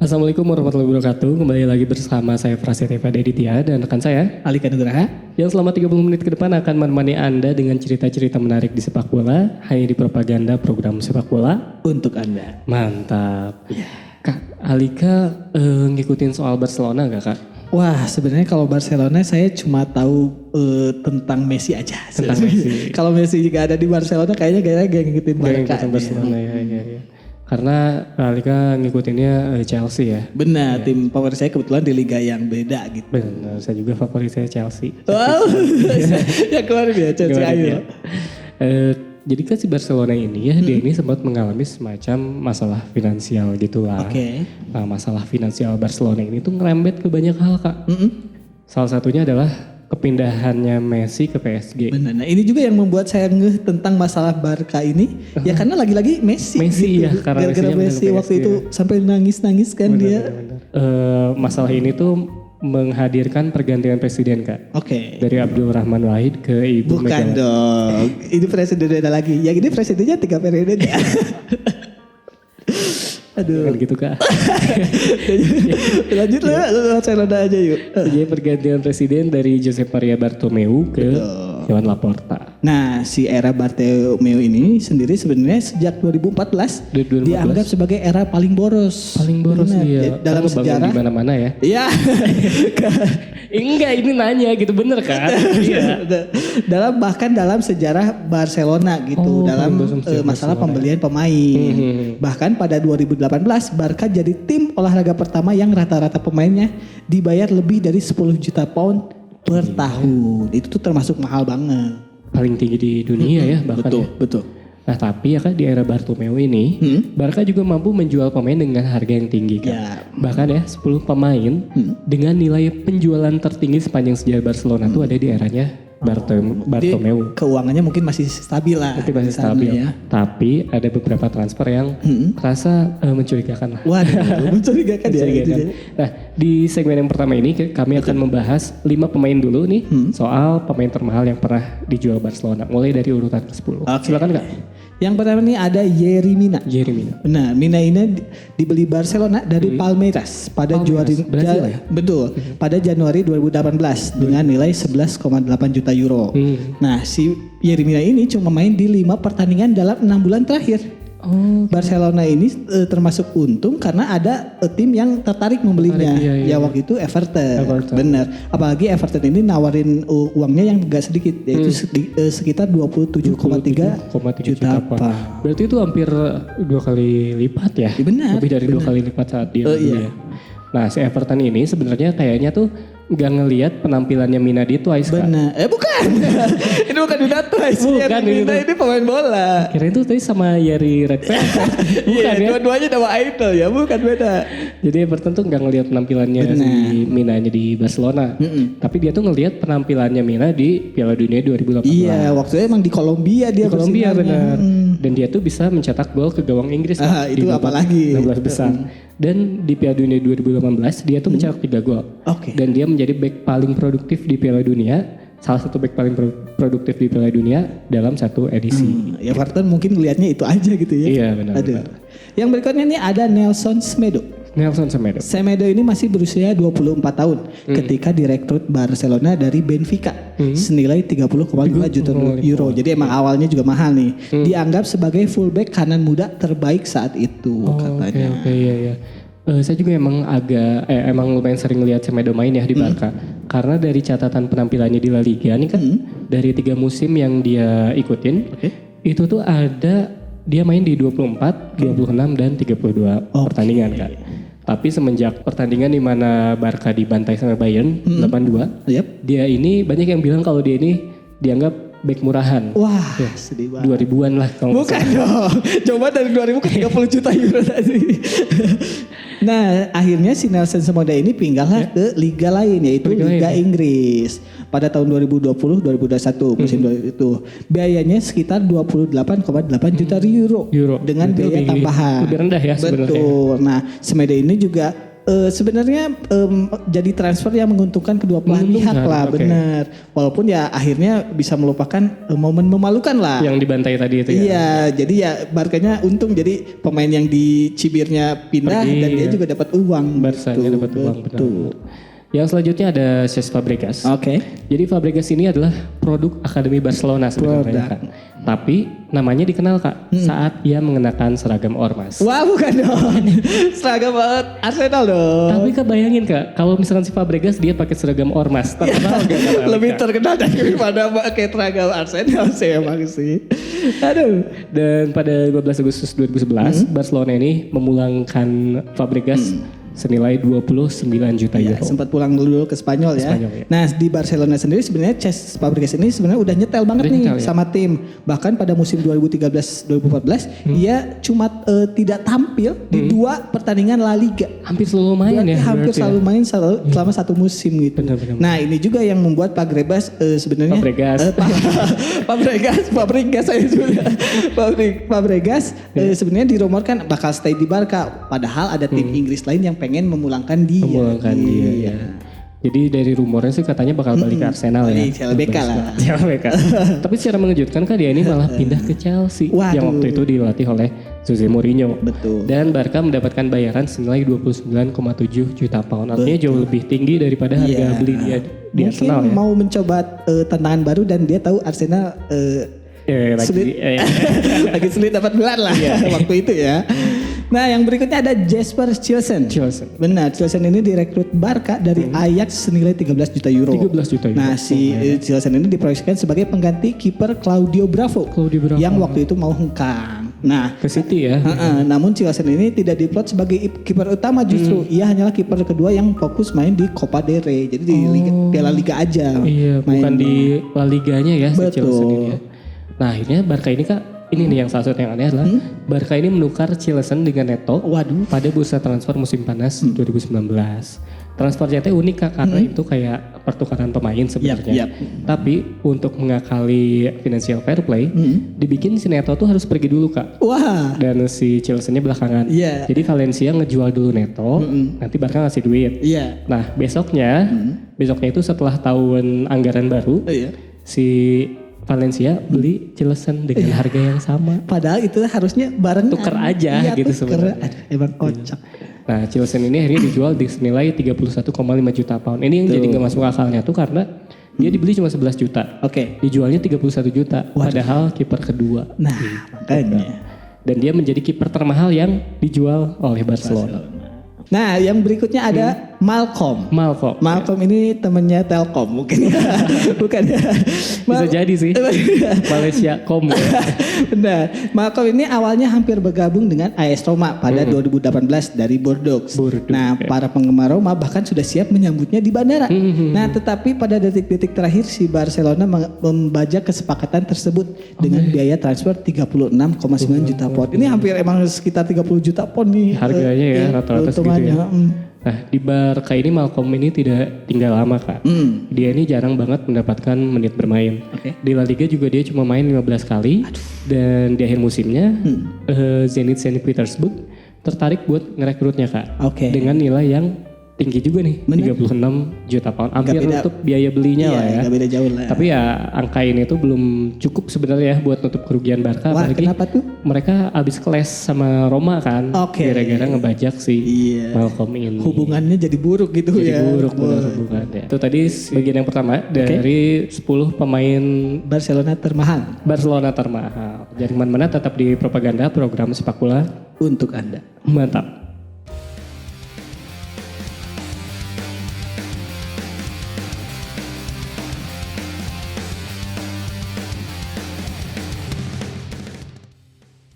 Assalamualaikum warahmatullahi wabarakatuh. Kembali lagi bersama saya Prasetya Deditya dan rekan saya Alika Nugraha yang selama 30 menit ke depan akan menemani Anda dengan cerita-cerita menarik di sepak bola hanya di propaganda program sepak bola untuk Anda. Mantap. Kak Alika ngikutin soal Barcelona gak Kak? Wah, sebenarnya kalau Barcelona saya cuma tahu tentang Messi aja. Tentang Messi. Kalau Messi juga ada di Barcelona kayaknya gak ngikutin Barca. Ngikutin Barcelona ya. Karena Alika ngikutinnya Chelsea ya. Benar, tim favorit saya kebetulan di liga yang beda gitu. Benar, saya juga favorit saya Chelsea. Wow, ya keluar ya Chelsea ayo. Jadi kan si Barcelona ini ya dia ini sempat mengalami semacam masalah finansial gitulah. Oke. Nah, masalah finansial Barcelona ini tuh ngerembet ke banyak hal Kak. Salah satunya adalah kepindahannya Messi ke PSG. Benar. Nah ini juga yang membuat saya ngeh tentang masalah Barca ini. Ya karena lagi-lagi Messi gitu. Ya, karena gara-gara Messi waktu itu sampai nangis-nangis kan dia. Masalah ini tuh menghadirkan pergantian presiden Kak. Oke. Dari Abdul Rahman Wahid ke Ibu Bukan Megawati. dong. Ini presiden ada lagi. Yang ini presidennya 3 periode ya. Aduh. Kan gitu Kak. Lanjut lah, Barcelona aja yuk. Jadi pergantian presiden dari Josep Maria Bartomeu ke Joan Laporta. Nah, si era Bartomeu ini sendiri sebenarnya sejak 2014 dianggap sebagai era paling boros. Paling boros dia. Dalam sejarah di mana-mana ya. Iya. Enggak, ini nanya gitu bener kan? Iya. Bahkan dalam sejarah Barcelona gitu dalam masalah pembelian pemain. Bahkan pada 2018 Barca jadi tim olahraga pertama yang rata-rata pemainnya dibayar lebih dari 10 juta pound per tahun. Itu tuh termasuk mahal banget. Paling tinggi di dunia ya bahkan. Betul. Nah tapi ya kan di era Bartomeu ini Barca juga mampu menjual pemain dengan harga yang tinggi kan. Ya. Bahkan ya 10 pemain dengan nilai penjualan tertinggi sepanjang sejarah Barcelona tuh ada di eranya Bartomeu. Keuangannya mungkin masih stabil lah. Mungkin masih stabil. Ya. Tapi ada beberapa transfer yang terasa mencurigakan lah. Waduh, mencurigakan ya. Nah di segmen yang pertama ini kami akan membahas 5 pemain dulu nih soal pemain termahal yang pernah dijual Barcelona. Mulai dari urutan ke-10. Silakan Kak. Yang pertama nih ada Yerry Mina. Nah, Mina ini dibeli Barcelona dari Palmeiras pada Januari 2018 dengan nilai 11,8 juta euro. Nah, si Yerry Mina ini cuma main di 5 pertandingan dalam 6 bulan terakhir. Barcelona ini termasuk untung karena ada tim yang tertarik membelinya. Ya waktu itu Everton. Benar. Apalagi Everton ini nawarin uangnya yang gak sedikit yaitu sekitar 27,3 juta pound. Berarti itu hampir 2 kali lipat ya? Benar. Lebih dari 2 kali lipat saat dia ya. Nah si Everton ini sebenarnya kayaknya tuh gak ngelihat penampilannya Mina di Twice kan? Benar. Bukan. Ini bukan Mina Twice. Bukan Mina ini pemain bola. Kira itu tadi sama Yeri Redfern. Iya, dua-duanya nama idol ya, bukan beda. Jadi Everton tuh gak ngelihat penampilannya si Minanya di Barcelona. Tapi dia tuh ngelihat penampilannya Mina di Piala Dunia 2018. Iya, waktu itu emang di Kolombia dia. Di Kolombia benar. Dan dia tuh bisa mencetak gol ke gawang Inggris. Itu apalagi. 16 besar. Dan di Piala Dunia 2018 dia tuh mencetak 3 gol. Dan dia menjadi back paling produktif di Piala Dunia. Salah satu back paling produktif di Piala Dunia dalam satu edisi. Ya Everton mungkin ngelihatnya itu aja gitu ya. Iya benar. Yang berikutnya nih ada Nelson Semedo. Semedo ini masih berusia 24 tahun ketika direkrut Barcelona dari Benfica senilai 30,5 juta euro. Jadi emang awalnya juga mahal nih. Dianggap sebagai fullback kanan muda terbaik saat itu katanya. Iya. Saya juga emang emang lumayan sering lihat Semedo main ya di Barca. Karena dari catatan penampilannya di La Liga nih kan dari 3 musim yang dia ikutin itu tuh ada dia main di 24, 26 dan 32 pertandingan Kak. Tapi semenjak pertandingan di mana Barca dibantai sama Bayern 8-2, dia ini banyak yang bilang kalau dia ini dianggap back murahan. Wah, sedih banget. 2000-an lah kalau bukan dong. Coba dari 2000 ke 30 juta euro tadi. Nah, akhirnya si Nelson Semedo ini pindah ke liga lain yaitu Liga Inggris. Pada tahun 2020-2021 musim itu biayanya sekitar 28,8 juta euro dengan biaya tambahan. Lebih rendah ya sebenarnya. Betul. Nah, Semedo ini juga sebenarnya jadi transfer yang menguntungkan kedua belah pihak lah, benar. Walaupun ya akhirnya bisa melupakan momen memalukan lah. Yang dibantai tadi itu ya. Iya, jadi ya Barkanya untung jadi pemain yang dicibirnya pindah dan dia juga dapat uang. Barsanya dapat uang, benar. Yang selanjutnya ada Cesc Fabregas. Oke. Jadi Fabregas ini adalah produk Akademi Barcelona sebenarnya kan. Tapi namanya dikenal Kak saat ia mengenakan seragam ormas. Wah bukan dong, seragam Arsenal dong. Tapi Kak bayangin Kak, kalau misalkan si Fabregas dia pakai seragam ormas, terkenal gak Kak? Lebih terkenal daripada pakai seragam Arsenal sih emang sih. Aduh. Dan pada 15 Agustus 2011, Barcelona ini memulangkan Fabregas senilai 29 juta Ya, euro. sempat pulang dulu ke Spanyol ya. Spanyol, ya. Nah di Barcelona sendiri sebenarnya Cesc Fabregas ini sebenarnya udah nyetel banget nih sama tim. Bahkan pada musim 2013-2014 ia cuma tidak tampil di 2 pertandingan La Liga. Hampir selalu main ya. Hampir selalu main selama 1 musim gitu. Benar. Nah ini juga yang membuat Pak Grebas sebenarnya Fabregas saya juga. Fabregas sebenarnya dirumorkan bakal stay di Barca. Padahal ada tim Inggris lain yang pengen memulangkan dia. Ya. Jadi dari rumornya sih katanya bakal balik ke Arsenal ya. CLBK lah. CLBK. Tapi secara mengejutkan kan dia ini malah pindah ke Chelsea. Waduh. Yang waktu itu dilatih oleh Jose Mourinho. Betul. Dan Barca mendapatkan bayaran senilai 29,7 juta pound. Artinya jauh lebih tinggi daripada harga beli dia di Mungkin Arsenal ya. mau mencoba tantangan baru dan dia tahu Arsenal sulit. Lagi sulit dapat gelar lah waktu itu ya. Nah yang berikutnya ada Jesper Chilsen. Benar, Chilsen ini direkrut Barca dari Ajax senilai 13 juta euro. 13 juta euro. Nah si Chilsen ini diproyeksikan sebagai pengganti kiper Claudio Bravo. Yang waktu itu mau hengkang. Nah ke City ya. Namun Chilsen ini tidak diplot sebagai kiper utama justru. Ia hanyalah kiper kedua yang fokus main di Copa del Rey. Jadi di Piala Liga aja. Iya, bukan di La Liganya ya si Chilsen ini ya. Nah akhirnya Barca ini Kak, ini nih yang salah satu yang aneh adalah Barca ini menukar Chilsen dengan Neto pada bursa transfer musim panas 2019. Transfernya itu unik Kak, karena itu kayak pertukaran pemain sebenarnya. Tapi untuk mengakali financial fair play, dibikin si Neto tuh harus pergi dulu Kak. Wah. Dan si Chilsennya belakangan. Jadi Valencia ngejual dulu Neto, nanti Barca ngasih duit. Nah besoknya itu setelah tahun anggaran baru, si Valencia beli Chilsen dengan harga yang sama. Padahal itu harusnya bareng tuker aja gitu sebenarnya. Emang kocak. Nah Chilsen ini akhirnya dijual di senilai 31,5 juta pound. Ini yang jadi gak masuk akalnya tuh karena dia dibeli cuma 11 juta. Dijualnya 31 juta. Padahal kiper kedua. Nah makanya. Dan dia menjadi kiper termahal yang dijual oleh Barcelona. Nah yang berikutnya ada Malcolm ini temennya Telkom mungkin. Bukan ya. Bisa jadi sih. Malaysia Com. Benar. Malcolm ini awalnya hampir bergabung dengan AS Roma pada 2018 dari Bordeaux. Nah para penggemar Roma bahkan sudah siap menyambutnya di bandara. Nah tetapi pada detik-detik terakhir si Barcelona membajak kesepakatan tersebut dengan biaya transfer 36,9 juta pound. Ini hampir emang sekitar 30 juta pound nih. Harganya ya rata-rata segitu ya. Nah di Barca ini Malcolm ini tidak tinggal lama Kak. Dia ini jarang banget mendapatkan menit bermain. Di La Liga juga dia cuma main 15 kali. Dan di akhir musimnya Zenit Saint Petersburg tertarik buat ngerekrutnya Kak. Dengan nilai yang tinggi juga nih, 36 juta pound. Hampir nutup biaya belinya lah ya. Gak beda jauh lah. Tapi ya angka ini tuh belum cukup sebenarnya buat nutup kerugian Barca. Wah kenapa tuh? Mereka abis keles sama Roma kan. Gara-gara ngebajak si Malcolm ini. Hubungannya jadi buruk gitu ya. Jadi buruk benar hubungannya. Itu tadi bagian yang pertama dari 10 pemain Barcelona termahal. Jaringan mana tetap di propaganda program sepak bola untuk Anda. Mantap.